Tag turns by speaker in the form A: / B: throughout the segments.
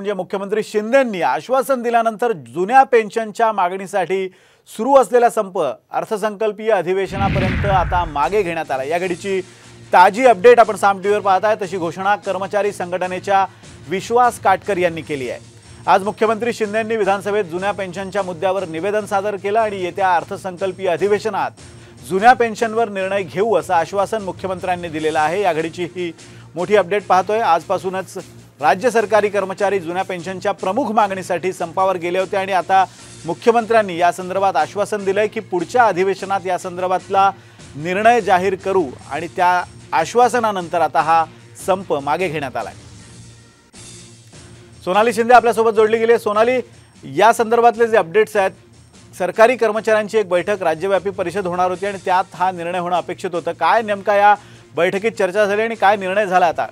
A: म्हणजे मुख्यमंत्री शिंदेंनी आश्वासन दिल्यानंतर जुन्या पेन्शनच्या मागणीसाठी सुरू असलेला संप अर्थसंकल्पीय अधिवेशनापर्यंत आता मागे घेण्यात आला। या घडीची ताजी अपडेट आपण साम टीव्हीवर पाहताय। तशी घोषणा कर्मचारी संघटनेच्या विश्वास काटकर यांनी केली आहे। आज मुख्यमंत्री शिंदेंनी विधानसभेत जुन्या पेन्शनच्या मुद्द्यावर निवेदन सादर केलं आणि येत्या अर्थसंकल्पीय अधिवेशनात जुन्या पेन्शनवर निर्णय घेऊ असं आश्वासन मुख्यमंत्र्यांनी दिलेलं आहे। या घडीची ही मोठी अपडेट पाहतोय। आजपासूनच राज्य सरकारी कर्मचारी जुन्या पेन्शनच्या प्रमुख मागणीसाठी संपावर गेले होते आणि आता मुख्यमंत्र्यांनी या संदर्भात आश्वासन दिलंय की पुढच्या अधिवेशनात या संदर्भातला निर्णय जाहीर करू आणि त्या आश्वासनानंतर आता हा संप मागे घेण्यात आलाय। सोनाली शिंदे आपल्यासोबत जोडली गेली आहे। सोनाली, या संदर्भातले जे अपडेट्स आहेत, सरकारी कर्मचाऱ्यांची एक बैठक राज्यव्यापी परिषद होणार होती आणि त्यात हा निर्णय होणं अपेक्षित होतं। काय नेमका या बैठकीत चर्चा झाली आणि काय निर्णय झाला? आता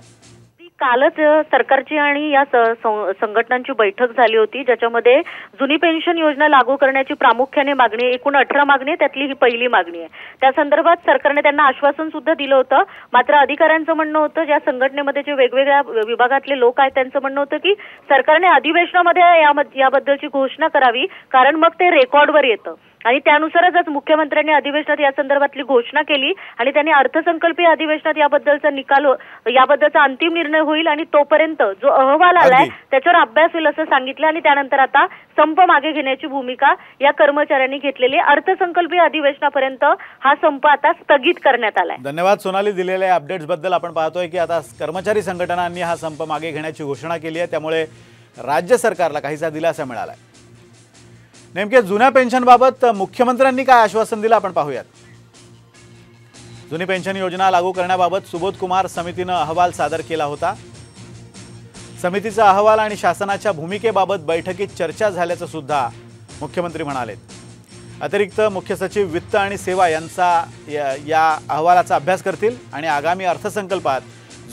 B: कालच सरकारची आणि या संघटनांची बैठक झाली होती, ज्याच्यामध्ये जुनी पेन्शन योजना लागू करण्याची प्रामुख्याने मागणी, एकूण 18 मागणी आहे, त्यातली ही पहिली मागणी आहे। त्या संदर्भात सरकारने त्यांना आश्वासन सुद्धा दिलं होतं। मात्र अधिकाऱ्यांचं म्हणणं होतं, ज्या संघटनेमध्ये जे वेगवेगळ्या विभागातले लोक आहेत त्यांचं म्हणणं होतं की सरकारने अधिवेशनामध्ये याबद्दलची घोषणा करावी, कारण मग ते रेकॉर्डवर येतं आणि त्यानुसारच आज मुख्यमंत्र्यांनी अधिवेशनात या संदर्भातली घोषणा केली आणि त्यांनी अर्थसंकल्पीय अधिवेशनात याबद्दलचा निकाल, याबद्दलचा अंतिम निर्णय होईल आणि तोपर्यंत जो अहवाल आलाय त्याच्यावर अभ्यास होईल असं सांगितलं आणि त्यानंतर आता संप मागे घेण्याची भूमिका या कर्मचाऱ्यांनी घेतलेली आहे। अर्थसंकल्पीय अधिवेशनापर्यंत हा संप आता स्थगित करण्यात आलाय।
A: धन्यवाद सोनाली, दिलेल्या अपडेट्स बद्दल। आपण पाहतोय की आता कर्मचारी संघटनांनी हा संप मागे घेण्याची घोषणा केली आहे, त्यामुळे राज्य सरकारला काहीसा दिलासा मिळालाय। नेमके जुन्या पेन्शनबाबत मुख्यमंत्र्यांनी काय आश्वासन दिलं आपण पाहूयात। जुनी पेन्शन योजना लागू करण्याबाबत सुबोध कुमार समितीने अहवाल सादर केला होता। समितीचा अहवाल आणि शासनाच्या भूमिकेबाबत बैठकीत चर्चा झाल्याचं सुद्धा मुख्यमंत्री म्हणाले। अतिरिक्त मुख्य सचिव वित्त आणि सेवा यांचा या अहवालाचा अभ्यास करतील आणि आगामी अर्थसंकल्पात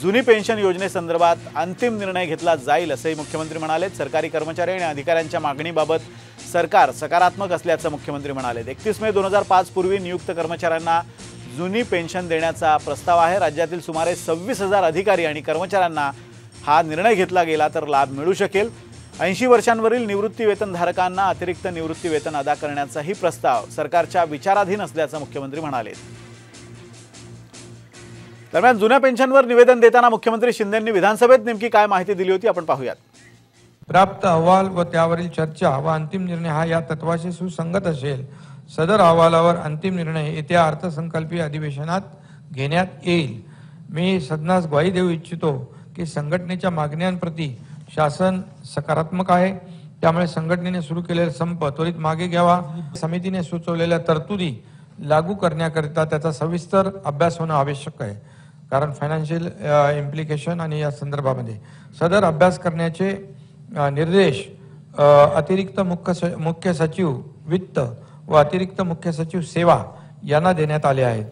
A: जुनी पेन्शन योजनेसंदर्भात अंतिम निर्णय घेतला जाईल असंही मुख्यमंत्री म्हणाले। सरकारी कर्मचारी आणि अधिकाऱ्यांच्या मागणीबाबत सरकार सकारात्मक असल्याचं मुख्यमंत्री म्हणाले। 31 मे 2005 पूर्वी नियुक्त कर्मचाऱ्यांना जुनी पेन्शन देण्याचा प्रस्ताव आहे। राज्यातील सुमारे 26,000 अधिकारी आणि कर्मचाऱ्यांना हा निर्णय घेतला गेला तर लाभ मिळू शकेल। 80 वर्षांवरील निवृत्ती वेतनधारकांना अतिरिक्त निवृत्ती वेतन अदा करण्याचाही प्रस्ताव सरकारच्या विचाराधीन असल्याचं मुख्यमंत्री म्हणाले। दरम्यान जुन्या पेन्शनवर निवेदन देताना मुख्यमंत्री शिंदेंनी विधानसभेत नेमकी काय माहिती दिली होती आपण पाहूयात।
C: प्राप्त अहवाल व त्यावरील चर्चा व अंतिम निर्णय हा या तत्वाशी सुसंगत असेल, सदर अहवालावर अंतिम निर्णय येत्या अर्थसंकल्पीय अधिवेशनात घेण्यात येईल। मी सदनास ग्वाही देऊ इच्छितो की संघटनेच्या मागण्यांप्रती शासन सकारात्मक आहे, त्यामुळे संघटनेने सुरू केलेला संप त्वरित मागे घ्यावा। समितीने सुचवलेल्या तरतुदी लागू करण्याकरिता त्याचा सविस्तर अभ्यास होणं आवश्यक आहे, कारण फायनान्शियल इम्प्लिकेशन आणि या संदर्भामध्ये सदर अभ्यास करण्याचे निर्देश अतिरिक्त मुख्य सचिव वित्त व अतिरिक्त मुख्य सचिव सेवा यांना देण्यात आले आहेत।